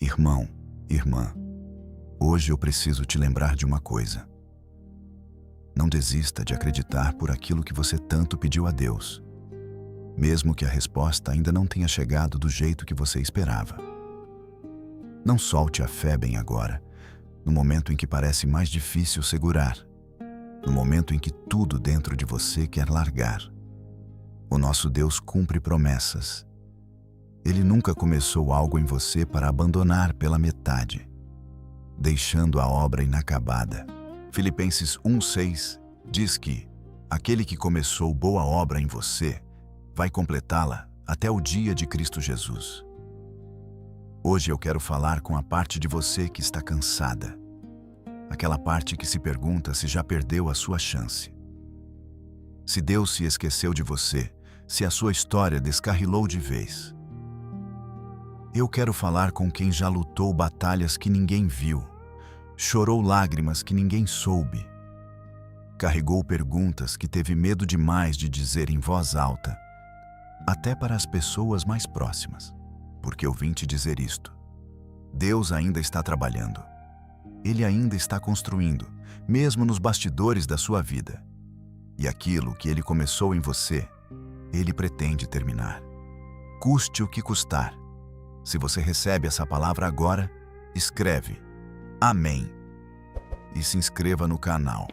Irmão, irmã, hoje eu preciso te lembrar de uma coisa. Não desista de acreditar por aquilo que você tanto pediu a Deus, mesmo que a resposta ainda não tenha chegado do jeito que você esperava. Não solte a fé bem agora, no momento em que parece mais difícil segurar, no momento em que tudo dentro de você quer largar. O nosso Deus cumpre promessas. Ele nunca começou algo em você para abandonar pela metade, deixando a obra inacabada. Filipenses 1:6 diz que aquele que começou boa obra em você vai completá-la até o dia de Cristo Jesus. Hoje eu quero falar com a parte de você que está cansada, aquela parte que se pergunta se já perdeu a sua chance. Se Deus se esqueceu de você, se a sua história descarrilou de vez. Eu quero falar com quem já lutou batalhas que ninguém viu, chorou lágrimas que ninguém soube, carregou perguntas que teve medo demais de dizer em voz alta, até para as pessoas mais próximas. Porque eu vim te dizer isto: Deus ainda está trabalhando. Ele ainda está construindo, mesmo nos bastidores da sua vida. E aquilo que Ele começou em você, Ele pretende terminar. Custe o que custar. Se você recebe essa palavra agora, escreve Amém e se inscreva no canal,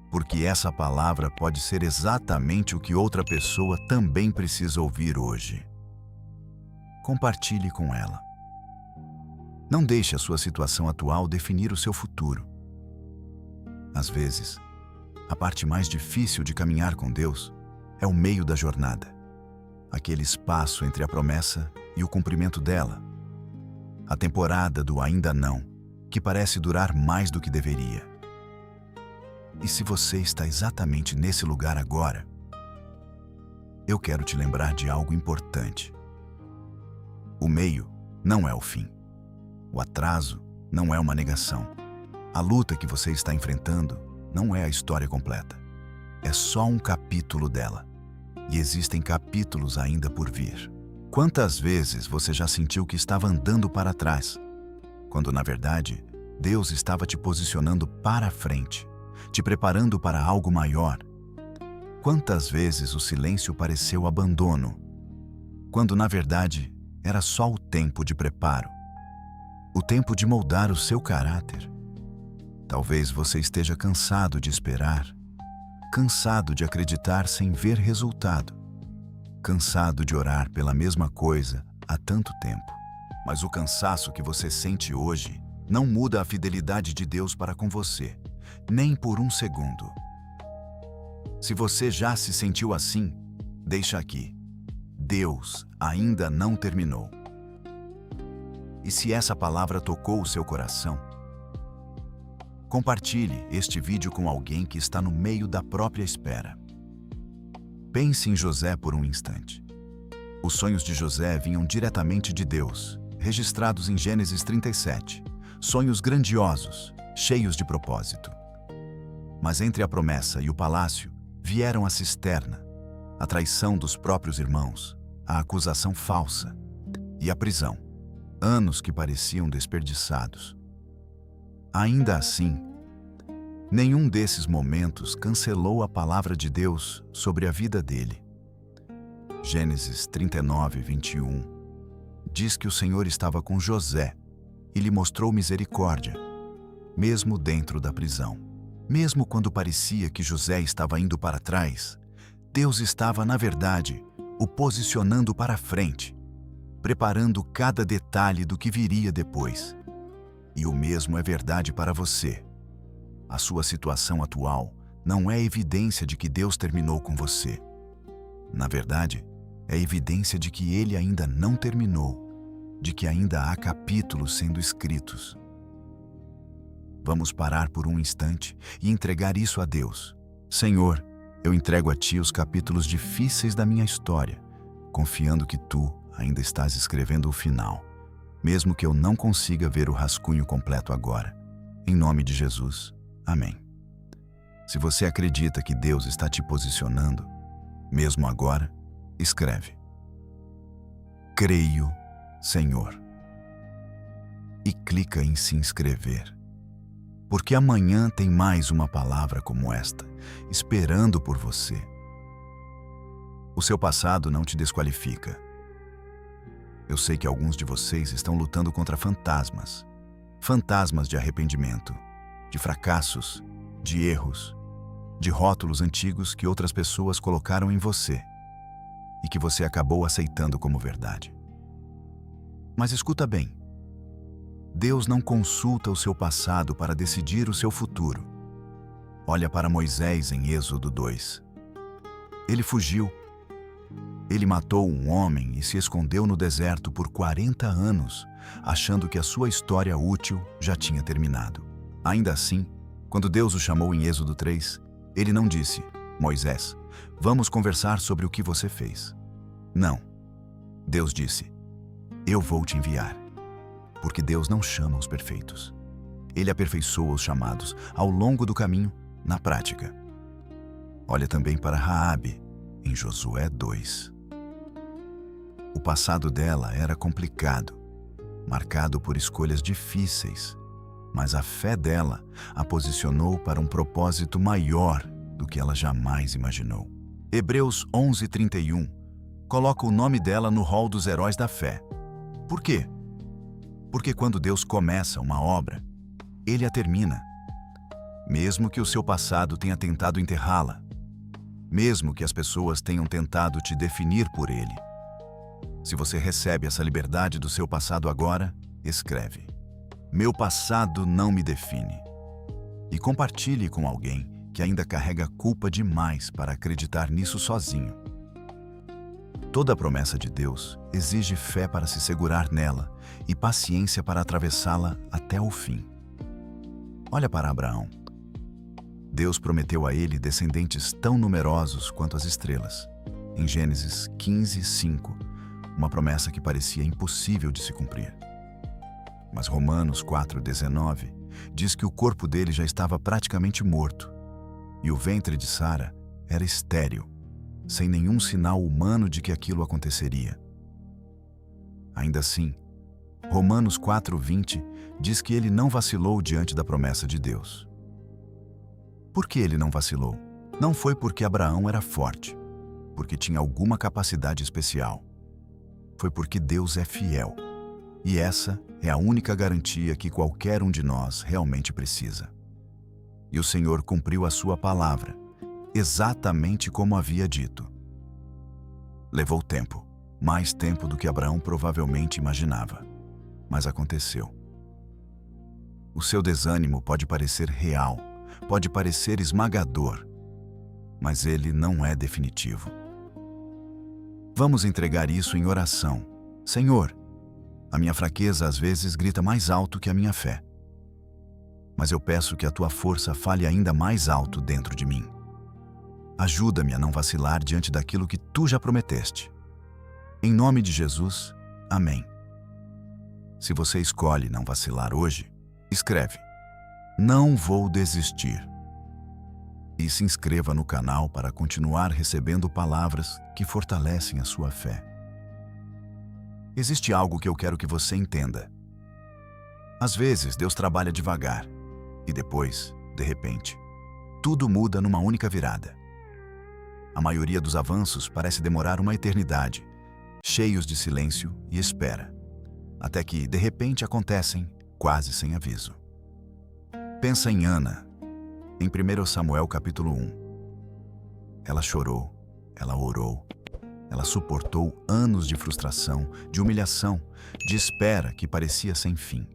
porque essa palavra pode ser exatamente o que outra pessoa também precisa ouvir hoje. Compartilhe com ela. Não deixe a sua situação atual definir o seu futuro. Às vezes, a parte mais difícil de caminhar com Deus é o meio da jornada, aquele espaço entre a promessa e o cumprimento dela, a temporada do ainda não, que parece durar mais do que deveria. E se você está exatamente nesse lugar agora, eu quero te lembrar de algo importante. O meio não é o fim. O atraso não é uma negação. A luta que você está enfrentando não é a história completa. É só um capítulo dela. E existem capítulos ainda por vir. Quantas vezes você já sentiu que estava andando para trás, quando na verdade Deus estava te posicionando para a frente, te preparando para algo maior? Quantas vezes o silêncio pareceu abandono, quando na verdade era só o tempo de preparo, o tempo de moldar o seu caráter? Talvez você esteja cansado de esperar, cansado de acreditar sem ver resultado, cansado de orar pela mesma coisa há tanto tempo. Mas o cansaço que você sente hoje não muda a fidelidade de Deus para com você, nem por um segundo. Se você já se sentiu assim, deixa aqui. Deus ainda não terminou. E se essa palavra tocou o seu coração, compartilhe este vídeo com alguém que está no meio da própria espera. Pense em José por um instante. Os sonhos de José vinham diretamente de Deus, registrados em Gênesis 37. Sonhos grandiosos, cheios de propósito. Mas entre a promessa e o palácio, vieram a cisterna, a traição dos próprios irmãos, a acusação falsa e a prisão. Anos que pareciam desperdiçados. Ainda assim, nenhum desses momentos cancelou a palavra de Deus sobre a vida dele. Gênesis 39:21 diz que o Senhor estava com José e lhe mostrou misericórdia, mesmo dentro da prisão. Mesmo quando parecia que José estava indo para trás, Deus estava, na verdade, o posicionando para frente, preparando cada detalhe do que viria depois. E o mesmo é verdade para você. A sua situação atual não é evidência de que Deus terminou com você. Na verdade, é evidência de que Ele ainda não terminou, de que ainda há capítulos sendo escritos. Vamos parar por um instante e entregar isso a Deus. Senhor, eu entrego a Ti os capítulos difíceis da minha história, confiando que Tu ainda estás escrevendo o final, mesmo que eu não consiga ver o rascunho completo agora. Em nome de Jesus. Amém. Se você acredita que Deus está te posicionando, mesmo agora, escreve: Creio, Senhor. e clica em se inscrever. Porque amanhã tem mais uma palavra como esta, esperando por você. O seu passado não te desqualifica. Eu sei que alguns de vocês estão lutando contra fantasmas. Fantasmas de arrependimento, de fracassos, de erros, de rótulos antigos que outras pessoas colocaram em você e que você acabou aceitando como verdade. Mas escuta bem. Deus não consulta o seu passado para decidir o seu futuro. Olha para Moisés em Êxodo 2. Ele fugiu. Ele matou um homem e se escondeu no deserto por 40 anos, achando que a sua história útil já tinha terminado. Ainda assim, quando Deus o chamou em Êxodo 3, ele não disse: Moisés, vamos conversar sobre o que você fez. Não. Deus disse: eu vou te enviar. Porque Deus não chama os perfeitos. Ele aperfeiçoa os chamados ao longo do caminho, na prática. Olha também para Raabe, em Josué 2. O passado dela era complicado, marcado por escolhas difíceis, mas a fé dela a posicionou para um propósito maior do que ela jamais imaginou. Hebreus 11:31 coloca o nome dela no rol dos heróis da fé. Por quê? Porque quando Deus começa uma obra, Ele a termina. Mesmo que o seu passado tenha tentado enterrá-la, mesmo que as pessoas tenham tentado te definir por ele. Se você recebe essa liberdade do seu passado agora, escreve: meu passado não me define. E compartilhe com alguém que ainda carrega culpa demais para acreditar nisso sozinho. Toda a promessa de Deus exige fé para se segurar nela e paciência para atravessá-la até o fim. Olha para Abraão. Deus prometeu a ele descendentes tão numerosos quanto as estrelas. Em Gênesis 15:5, uma promessa que parecia impossível de se cumprir. Mas Romanos 4:19 diz que o corpo dele já estava praticamente morto e o ventre de Sara era estéril, sem nenhum sinal humano de que aquilo aconteceria. Ainda assim, Romanos 4:20 diz que ele não vacilou diante da promessa de Deus. Por que ele não vacilou? Não foi porque Abraão era forte, porque tinha alguma capacidade especial. Foi porque Deus é fiel. E essa é a única garantia que qualquer um de nós realmente precisa. E o Senhor cumpriu a sua palavra, exatamente como havia dito. Levou tempo, mais tempo do que Abraão provavelmente imaginava, mas aconteceu. O seu desânimo pode parecer real, pode parecer esmagador, mas ele não é definitivo. Vamos entregar isso em oração. Senhor, a minha fraqueza às vezes grita mais alto que a minha fé. Mas eu peço que a tua força fale ainda mais alto dentro de mim. Ajuda-me a não vacilar diante daquilo que tu já prometeste. Em nome de Jesus, amém. Se você escolhe não vacilar hoje, escreve: não vou desistir. E se inscreva no canal para continuar recebendo palavras que fortalecem a sua fé. Existe algo que eu quero que você entenda. Às vezes, Deus trabalha devagar e depois, de repente, tudo muda numa única virada. A maioria dos avanços parece demorar uma eternidade, cheios de silêncio e espera, até que, de repente, acontecem quase sem aviso. Pensa em Ana, em 1 Samuel capítulo 1. Ela chorou, ela orou, ela suportou anos de frustração, de humilhação, de espera que parecia sem fim.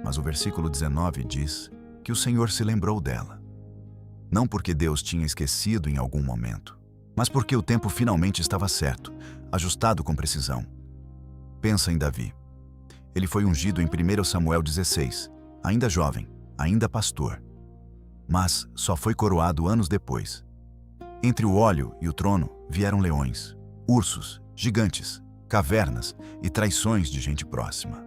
Mas o versículo 19 diz que o Senhor se lembrou dela. Não porque Deus tinha esquecido em algum momento, mas porque o tempo finalmente estava certo, ajustado com precisão. Pensa em Davi. Ele foi ungido em 1 Samuel 16, ainda jovem, ainda pastor. Mas só foi coroado anos depois. Entre o óleo e o trono vieram leões, ursos, gigantes, cavernas e traições de gente próxima.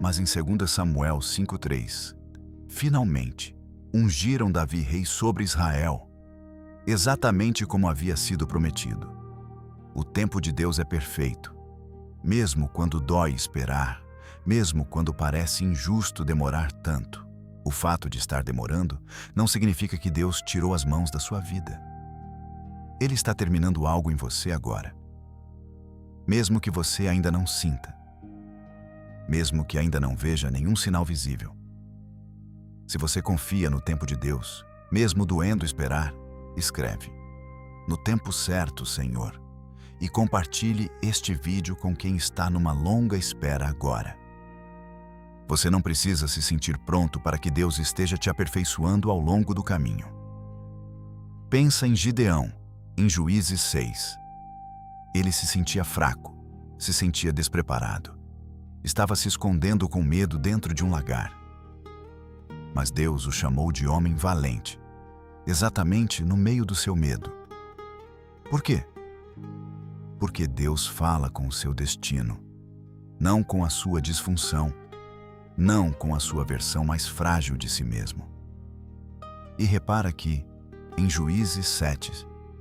Mas em 2 Samuel 5:3, finalmente, ungiram Davi rei sobre Israel, exatamente como havia sido prometido. O tempo de Deus é perfeito. Mesmo quando dói esperar, mesmo quando parece injusto demorar tanto. O fato de estar demorando não significa que Deus tirou as mãos da sua vida. Ele está terminando algo em você agora. Mesmo que você ainda não sinta. Mesmo que ainda não veja nenhum sinal visível. Se você confia no tempo de Deus, mesmo doendo esperar, escreve: "No tempo certo, Senhor", e compartilhe este vídeo com quem está numa longa espera agora. Você não precisa se sentir pronto para que Deus esteja te aperfeiçoando ao longo do caminho. Pensa em Gideão, em Juízes 6. Ele se sentia fraco, se sentia despreparado. Estava se escondendo com medo dentro de um lagar. Mas Deus o chamou de homem valente, exatamente no meio do seu medo. Por quê? Porque Deus fala com o seu destino, não com a sua disfunção, não com a sua versão mais frágil de si mesmo. E repara que, em Juízes 7,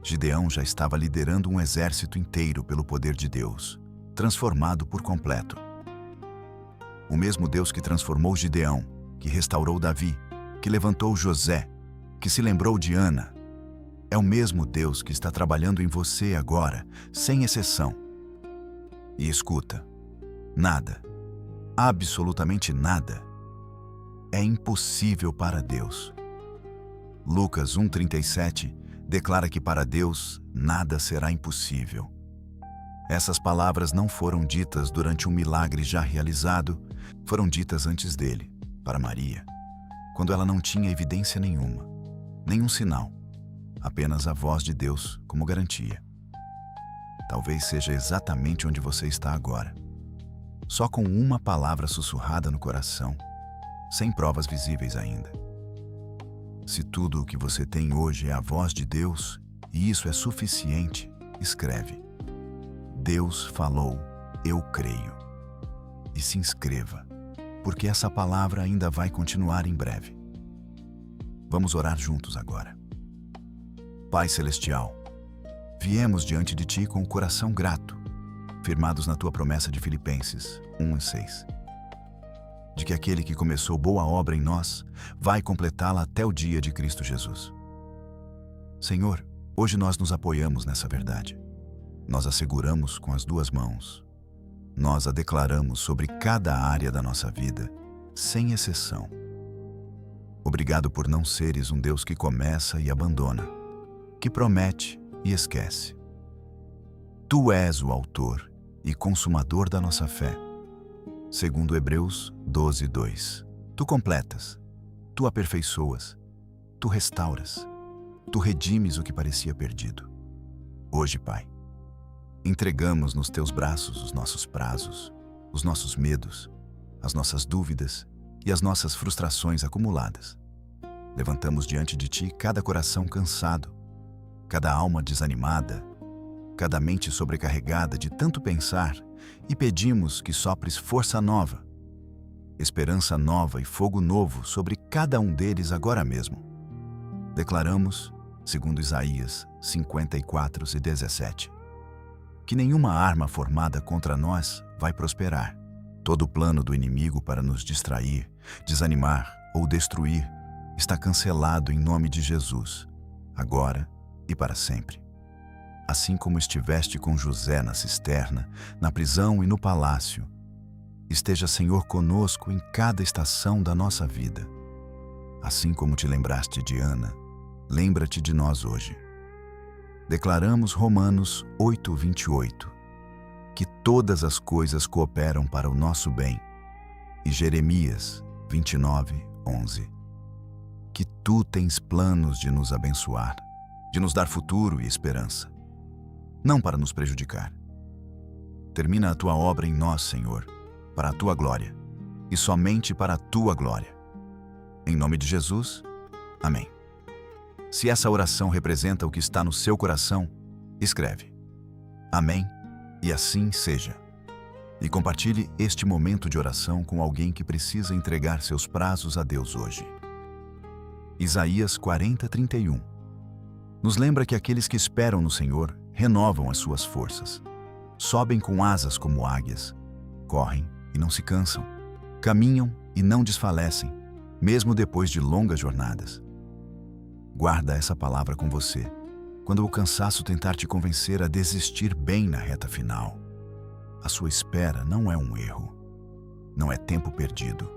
Gideão já estava liderando um exército inteiro pelo poder de Deus, transformado por completo. O mesmo Deus que transformou Gideão, que restaurou Davi, que levantou José, que se lembrou de Ana, é o mesmo Deus que está trabalhando em você agora, sem exceção. E escuta, nada, absolutamente nada, é impossível para Deus. Lucas 1,37 declara que para Deus nada será impossível. Essas palavras não foram ditas durante um milagre já realizado, foram ditas antes dele, para Maria, quando ela não tinha evidência nenhuma, nenhum sinal, apenas a voz de Deus como garantia. Talvez seja exatamente onde você está agora, só com uma palavra sussurrada no coração, sem provas visíveis ainda. Se tudo o que você tem hoje é a voz de Deus, e isso é suficiente, escreve: "Deus falou, eu creio." E se inscreva, porque essa palavra ainda vai continuar em breve. Vamos orar juntos agora. Pai Celestial, viemos diante de Ti com o coração grato, firmados na Tua promessa de Filipenses 1:6, de que aquele que começou boa obra em nós vai completá-la até o dia de Cristo Jesus. Senhor, hoje nós nos apoiamos nessa verdade. Nós a seguramos com as duas mãos. Nós a declaramos sobre cada área da nossa vida, sem exceção. Obrigado por não seres um Deus que começa e abandona, que promete e esquece. Tu és o autor e consumador da nossa fé. Segundo Hebreus 12:2. Tu completas, Tu aperfeiçoas, Tu restauras, Tu redimes o que parecia perdido. Hoje, Pai, entregamos nos Teus braços os nossos prazos, os nossos medos, as nossas dúvidas e as nossas frustrações acumuladas. Levantamos diante de Ti cada coração cansado, cada alma desanimada, cada mente sobrecarregada de tanto pensar, e pedimos que sopres força nova, esperança nova e fogo novo sobre cada um deles agora mesmo. Declaramos, segundo Isaías 54:17, que nenhuma arma formada contra nós vai prosperar. Todo plano do inimigo para nos distrair, desanimar ou destruir está cancelado em nome de Jesus, agora e para sempre. Assim como estiveste com José na cisterna, na prisão e no palácio, esteja, Senhor, conosco em cada estação da nossa vida. Assim como te lembraste de Ana, lembra-te de nós hoje. Declaramos Romanos 8:28, que todas as coisas cooperam para o nosso bem, e Jeremias 29:11, que Tu tens planos de nos abençoar, de nos dar futuro e esperança, não para nos prejudicar. Termina a Tua obra em nós, Senhor, para a Tua glória, e somente para a Tua glória. Em nome de Jesus, amém. Se essa oração representa o que está no seu coração, escreve: Amém, e assim seja. E compartilhe este momento de oração com alguém que precisa entregar seus prazos a Deus hoje. Isaías 40:31 nos lembra que aqueles que esperam no Senhor renovam as suas forças, sobem com asas como águias, correm e não se cansam, Caminham e não desfalecem, mesmo depois de longas jornadas. Guarda essa palavra com você, quando o cansaço tentar te convencer a desistir bem na reta final. A sua espera não é um erro, não é tempo perdido.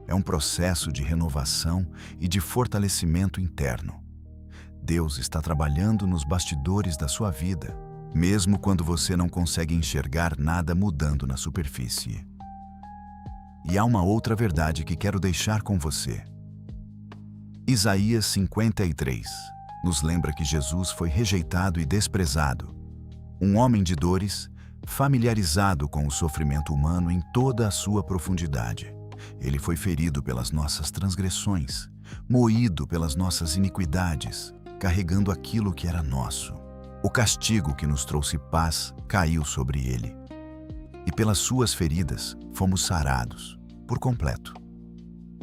É um processo de renovação e de fortalecimento interno. Deus está trabalhando nos bastidores da sua vida, mesmo quando você não consegue enxergar nada mudando na superfície. E há uma outra verdade que quero deixar com você. Isaías 53 nos lembra que Jesus foi rejeitado e desprezado, um homem de dores, familiarizado com o sofrimento humano em toda a sua profundidade. Ele foi ferido pelas nossas transgressões, moído pelas nossas iniquidades, carregando aquilo que era nosso. O castigo que nos trouxe paz caiu sobre ele. E pelas suas feridas fomos sarados, por completo.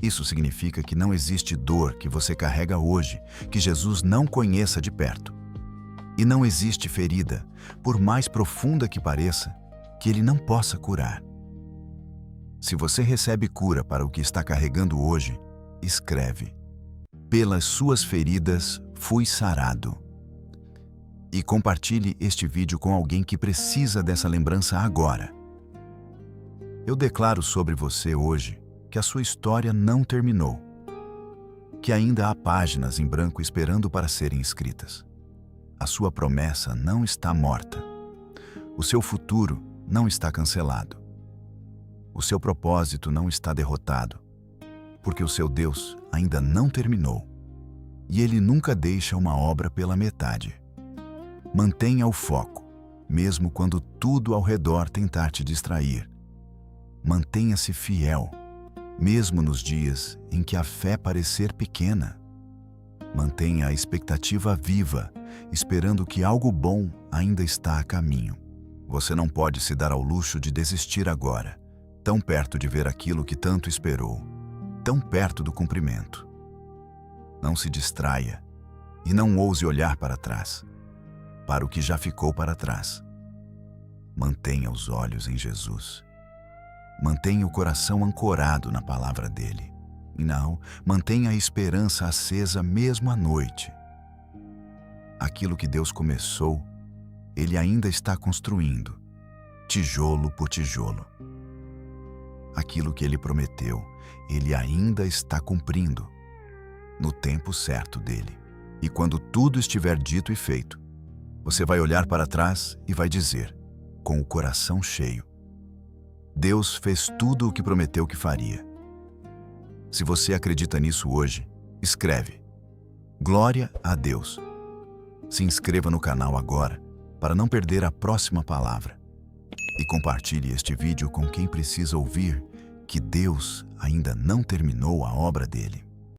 Isso significa que não existe dor que você carrega hoje que Jesus não conheça de perto. E não existe ferida, por mais profunda que pareça, que ele não possa curar. Se você recebe cura para o que está carregando hoje, escreve: pelas suas feridas fui sarado. E compartilhe este vídeo com alguém que precisa dessa lembrança agora. Eu declaro sobre você hoje que a sua história não terminou, que ainda há páginas em branco esperando para serem escritas. A sua promessa não está morta. O seu futuro não está cancelado. O seu propósito não está derrotado, porque o seu Deus ainda não terminou. E Ele nunca deixa uma obra pela metade. Mantenha o foco, mesmo quando tudo ao redor tentar te distrair. Mantenha-se fiel, mesmo nos dias em que a fé parecer pequena. Mantenha a expectativa viva, esperando que algo bom ainda está a caminho. Você não pode se dar ao luxo de desistir agora, tão perto de ver aquilo que tanto esperou, tão perto do cumprimento. Não se distraia e não ouse olhar para trás, para o que já ficou para trás. Mantenha os olhos em Jesus. Mantenha o coração ancorado na palavra dele. E não, mantenha a esperança acesa mesmo à noite. Aquilo que Deus começou, Ele ainda está construindo, tijolo por tijolo. Aquilo que Ele prometeu, Ele ainda está cumprindo, no tempo certo dele. E quando tudo estiver dito e feito, você vai olhar para trás e vai dizer, com o coração cheio: Deus fez tudo o que prometeu que faria. Se você acredita nisso hoje, escreve: Glória a Deus. Se inscreva no canal agora para não perder a próxima palavra. E compartilhe este vídeo com quem precisa ouvir que Deus ainda não terminou a obra dele.